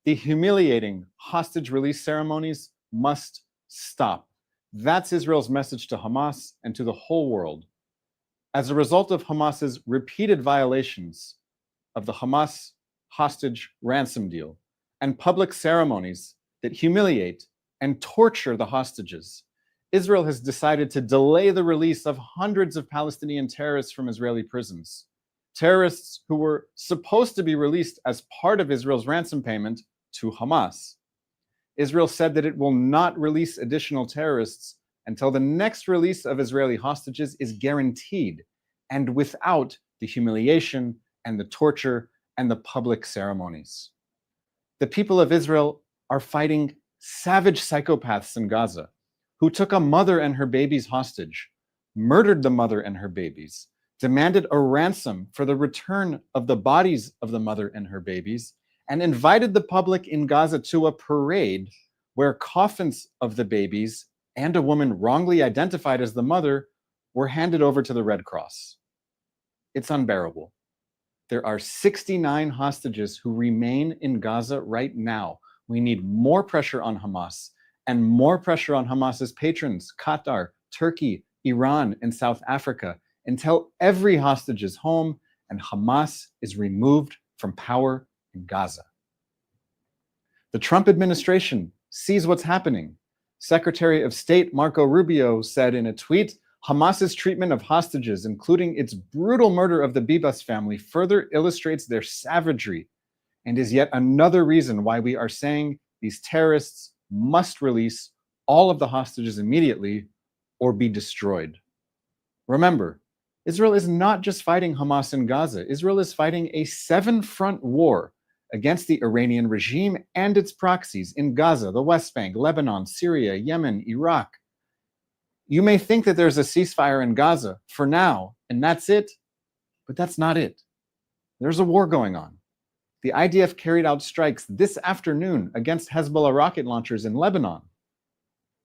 The humiliating hostage release ceremonies must stop. That's Israel's message to Hamas and to the whole world. As a result of Hamas's repeated violations of the Hamas hostage ransom deal and public ceremonies that humiliate and torture the hostages, Israel has decided to delay the release of hundreds of Palestinian terrorists from Israeli prisons. Terrorists who were supposed to be released as part of Israel's ransom payment to Hamas. Israel said that it will not release additional terrorists until the next release of Israeli hostages is guaranteed and without the humiliation and the torture and the public ceremonies. The people of Israel are fighting savage psychopaths in Gaza who took a mother and her babies hostage, murdered the mother and her babies, demanded a ransom for the return of the bodies of the mother and her babies, and invited the public in Gaza to a parade where coffins of the babies and a woman wrongly identified as the mother were handed over to the Red Cross. It's unbearable. There are 69 hostages who remain in Gaza right now. We need more pressure on Hamas and more pressure on Hamas's patrons, Qatar, Turkey, Iran, and South Africa, until every hostage is home and Hamas is removed from power in Gaza. The Trump administration sees what's happening. Secretary of State Marco Rubio said in a tweet, Hamas's treatment of hostages, including its brutal murder of the Bibas family, further illustrates their savagery and is yet another reason why we are saying these terrorists must release all of the hostages immediately or be destroyed. Remember, Israel is not just fighting Hamas in Gaza. Israel is fighting a 7-front war against the Iranian regime and its proxies in Gaza, the West Bank, Lebanon, Syria, Yemen, Iraq. You may think that there's a ceasefire in Gaza for now, and that's it, but that's not it. There's a war going on. The IDF carried out strikes this afternoon against Hezbollah rocket launchers in Lebanon.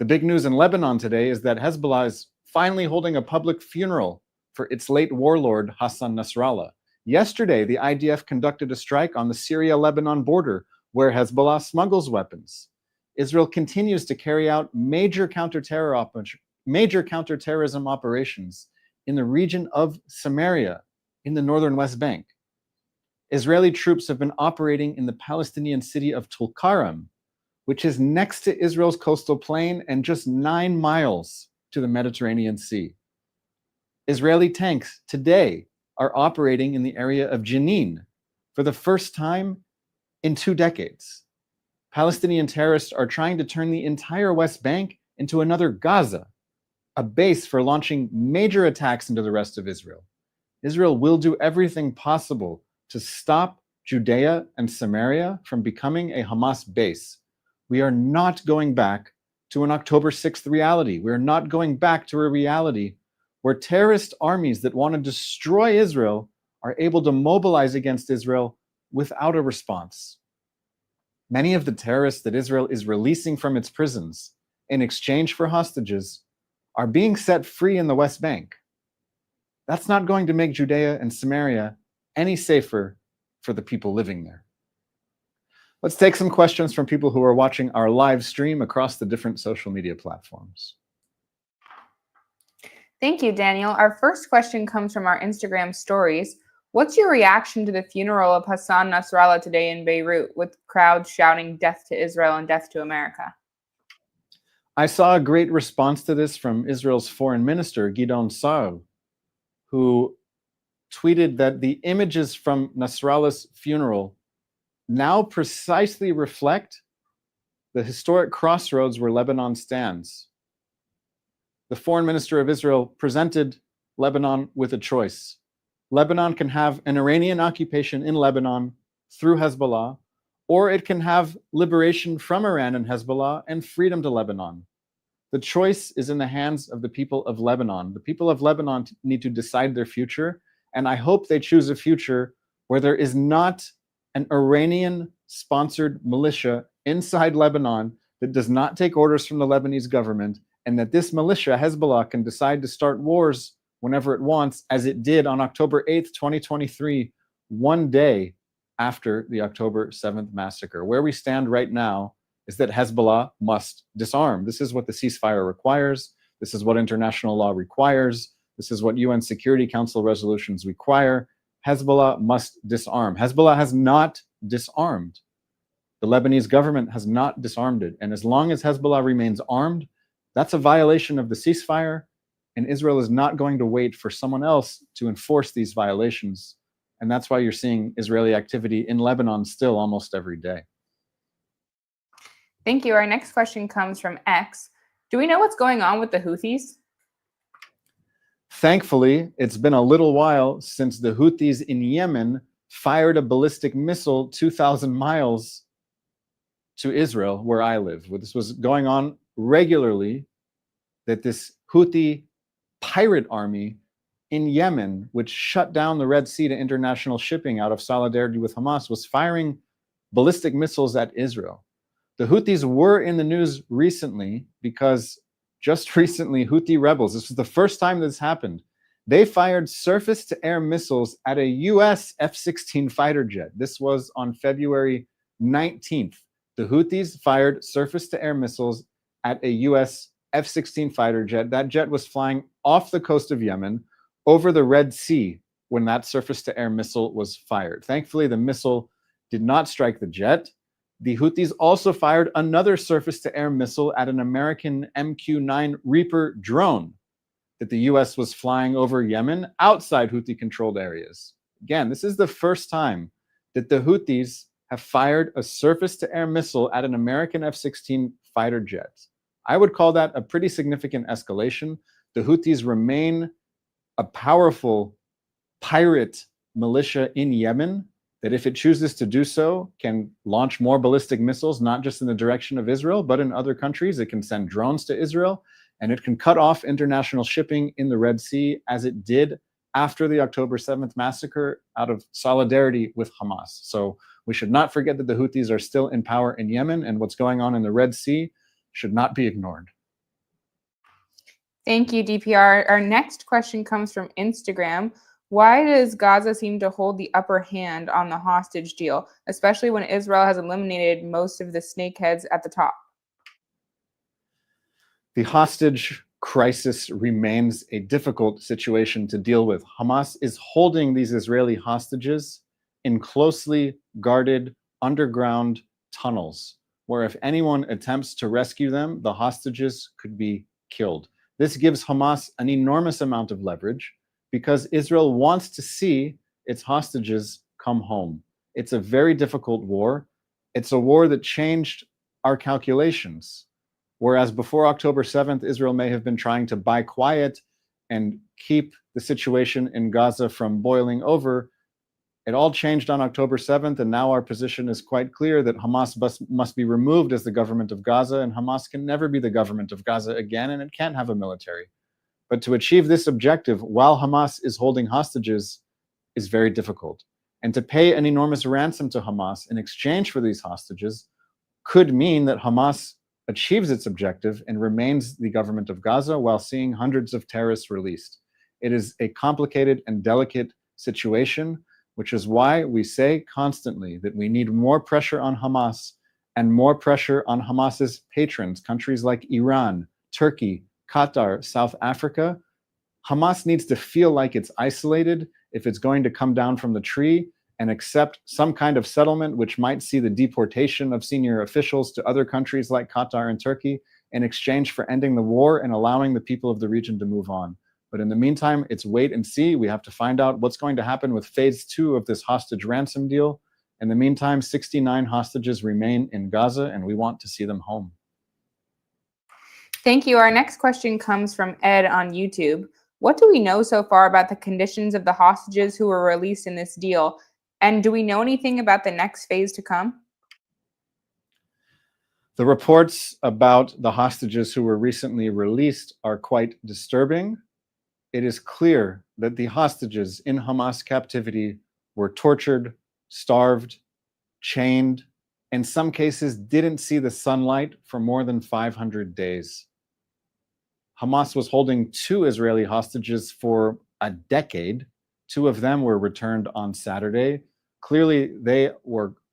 The big news in Lebanon today is that Hezbollah is finally holding a public funeral for its late warlord, Hassan Nasrallah. Yesterday, the IDF conducted a strike on the Syria-Lebanon border where Hezbollah smuggles weapons. Israel continues to carry out major counterterrorism operations in the region of Samaria in the northern West Bank. Israeli troops have been operating in the Palestinian city of Tulkarem, which is next to Israel's coastal plain and just 9 miles to the Mediterranean Sea. Israeli tanks today are operating in the area of Jenin for the first time in 2 decades. Palestinian terrorists are trying to turn the entire West Bank into another Gaza, a base for launching major attacks into the rest of Israel. Israel will do everything possible to stop Judea and Samaria from becoming a Hamas base. We are not going back to an October 6th reality. We're not going back to a reality where terrorist armies that want to destroy Israel are able to mobilize against Israel without a response. Many of the terrorists that Israel is releasing from its prisons in exchange for hostages are being set free in the West Bank. That's not going to make Judea and Samaria any safer for the people living there. Let's take some questions from people who are watching our live stream across the different social media platforms. Thank you, Daniel. Our first question comes from our Instagram stories. What's your reaction to the funeral of Hassan Nasrallah today in Beirut, with crowds shouting death to Israel and death to America? I saw a great response to this from Israel's foreign minister, Gideon Sa'ar, who tweeted that the images from Nasrallah's funeral now precisely reflect the historic crossroads where Lebanon stands. The foreign minister of Israel presented Lebanon with a choice. Lebanon can have an Iranian occupation in Lebanon through Hezbollah, or it can have liberation from Iran and Hezbollah and freedom to Lebanon. The choice is in the hands of the people of Lebanon. The people of Lebanon need to decide their future, and I hope they choose a future where there is not an Iranian-sponsored militia inside Lebanon that does not take orders from the Lebanese government, and that this militia, Hezbollah, can decide to start wars whenever it wants, as it did on October 8th, 2023, one day after the October 7th massacre. Where we stand right now is that Hezbollah must disarm. This is what the ceasefire requires. This is what international law requires. This is what UN Security Council resolutions require. Hezbollah must disarm. Hezbollah has not disarmed. The Lebanese government has not disarmed it. And as long as Hezbollah remains armed, that's a violation of the ceasefire. And Israel is not going to wait for someone else to enforce these violations. And that's why you're seeing Israeli activity in Lebanon still almost every day. Thank you. Our next question comes from X. Do we know what's going on with the Houthis? Thankfully, it's been a little while since the Houthis in Yemen fired a ballistic missile 2,000 miles to Israel, where I live. This was going on regularly, that this Houthi pirate army in Yemen, which shut down the Red Sea to international shipping out of solidarity with Hamas, was firing ballistic missiles at Israel. The Houthis were in the news recently because just recently, Houthi rebels, this was the first time this happened, they fired surface-to-air missiles at a US F-16 fighter jet. This was on February 19th. The Houthis fired surface-to-air missiles at a US F-16 fighter jet. That jet was flying off the coast of Yemen over the Red Sea when that surface-to-air missile was fired. Thankfully, the missile did not strike the jet. The Houthis also fired another surface-to-air missile at an American MQ-9 Reaper drone that the US was flying over Yemen outside Houthi-controlled areas. Again, this is the first time that the Houthis have fired a surface-to-air missile at an American F-16 fighter jet. I would call that a pretty significant escalation. The Houthis remain a powerful pirate militia in Yemen that, if it chooses to do so, can launch more ballistic missiles, not just in the direction of Israel, but in other countries. It can send drones to Israel, and it can cut off international shipping in the Red Sea, as it did after the October 7th massacre, out of solidarity with Hamas. So we should not forget that the Houthis are still in power in Yemen, and what's going on in the Red Sea should not be ignored. Thank you, DPR. Our next question comes from Instagram. Why does Gaza seem to hold the upper hand on the hostage deal, especially when Israel has eliminated most of the snakeheads at the top? The hostage crisis remains a difficult situation to deal with. Hamas is holding these Israeli hostages in closely guarded underground tunnels, where if anyone attempts to rescue them, the hostages could be killed. This gives Hamas an enormous amount of leverage because Israel wants to see its hostages come home. It's a very difficult war. It's a war that changed our calculations. Whereas before October 7th, Israel may have been trying to buy quiet and keep the situation in Gaza from boiling over, it all changed on October 7th, and now our position is quite clear that Hamas must be removed as the government of Gaza, and Hamas can never be the government of Gaza again, and it can't have a military. But to achieve this objective while Hamas is holding hostages is very difficult. And to pay an enormous ransom to Hamas in exchange for these hostages could mean that Hamas achieves its objective and remains the government of Gaza while seeing hundreds of terrorists released. It is a complicated and delicate situation, which is why we say constantly that we need more pressure on Hamas and more pressure on Hamas's patrons, countries like Iran, Turkey, Qatar, South Africa. Hamas needs to feel like it's isolated if it's going to come down from the tree and accept some kind of settlement, which might see the deportation of senior officials to other countries like Qatar and Turkey in exchange for ending the war and allowing the people of the region to move on. But in the meantime, it's wait and see. We have to find out what's going to happen with phase 2 of this hostage ransom deal. In the meantime, 69 hostages remain in Gaza, and we want to see them home. Thank you. Our next question comes from Ed on YouTube. What do we know so far about the conditions of the hostages who were released in this deal? And do we know anything about the next phase to come? The reports about the hostages who were recently released are quite disturbing. It is clear that the hostages in Hamas captivity were tortured, starved, chained, in some cases didn't see the sunlight for more than 500 days. Hamas was holding 2 Israeli hostages for a decade. 2 of them were returned on Saturday. Clearly,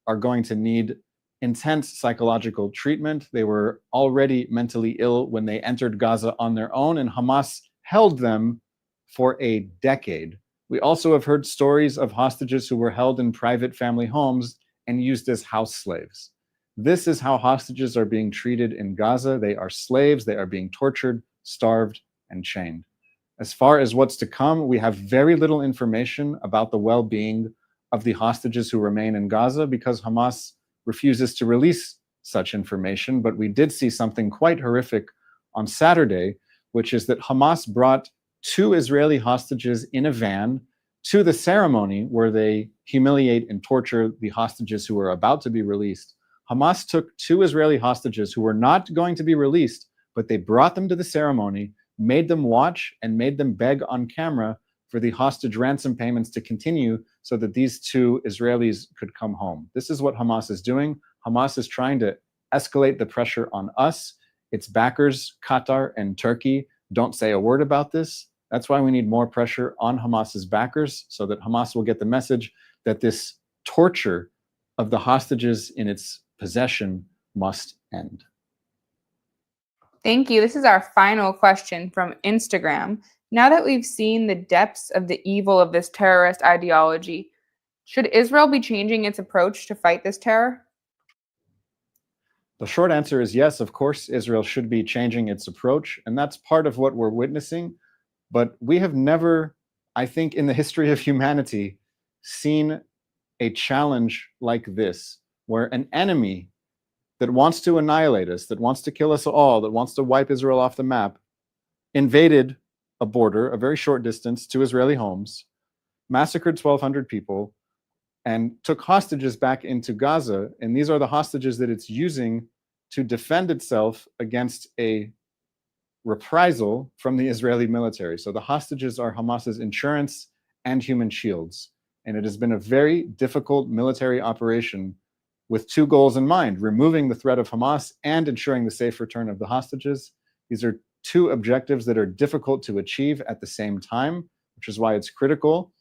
are going to need intense psychological treatment. They were already mentally ill when they entered Gaza on their own, and Hamas held them for a decade. We also have heard stories of hostages who were held in private family homes and used as house slaves. This is how hostages are being treated in Gaza. They are slaves, they are being tortured, starved, and chained. As far as what's to come, we have very little information about the well-being of the hostages who remain in Gaza because Hamas refuses to release such information. But we did see something quite horrific on Saturday, which is that Hamas brought 2 Israeli hostages in a van to the ceremony where they humiliate and torture the hostages who are about to be released. Hamas took 2 Israeli hostages who were not going to be released, but they brought them to the ceremony, made them watch, and made them beg on camera for the hostage ransom payments to continue so that these 2 Israelis could come home. This is what Hamas is doing. Hamas is trying to escalate the pressure on us. Its backers, Qatar and Turkey, don't say a word about this. That's why we need more pressure on Hamas's backers so that Hamas will get the message that this torture of the hostages in its possession must end. Thank you. This is our final question from Instagram. Now that we've seen the depths of the evil of this terrorist ideology, should Israel be changing its approach to fight this terror? The short answer is yes, of course, Israel should be changing its approach, and that's part of what we're witnessing. But we have never, I think, in the history of humanity, seen a challenge like this, where an enemy that wants to annihilate us, that wants to kill us all, that wants to wipe Israel off the map, invaded a border, a very short distance, to Israeli homes, massacred 1,200 people, and took hostages back into Gaza. And these are the hostages that it's using to defend itself against a reprisal from the Israeli military. So the hostages are Hamas's insurance and human shields. And it has been a very difficult military operation with 2 goals in mind: removing the threat of Hamas and ensuring the safe return of the hostages. These are 2 objectives that are difficult to achieve at the same time, which is why it's critical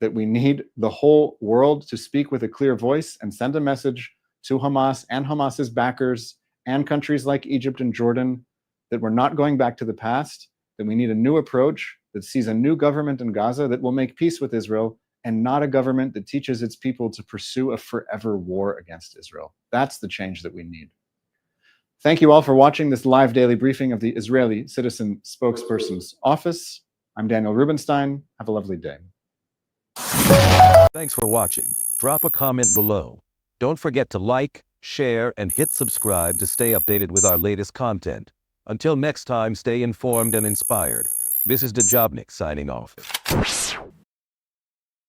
that we need the whole world to speak with a clear voice and send a message to Hamas and Hamas's backers and countries like Egypt and Jordan that we're not going back to the past, that we need a new approach that sees a new government in Gaza that will make peace with Israel, and not a government that teaches its people to pursue a forever war against Israel. That's the change that we need. Thank you all for watching this live daily briefing of the Israeli Citizen Spokesperson's office. I'm Daniel Rubenstein. Have a lovely day. Thanks for watching. Drop a comment below. Don't forget to like, share, and hit subscribe to stay updated with our latest content. Until next time, stay informed and inspired. This is Djobnik signing off.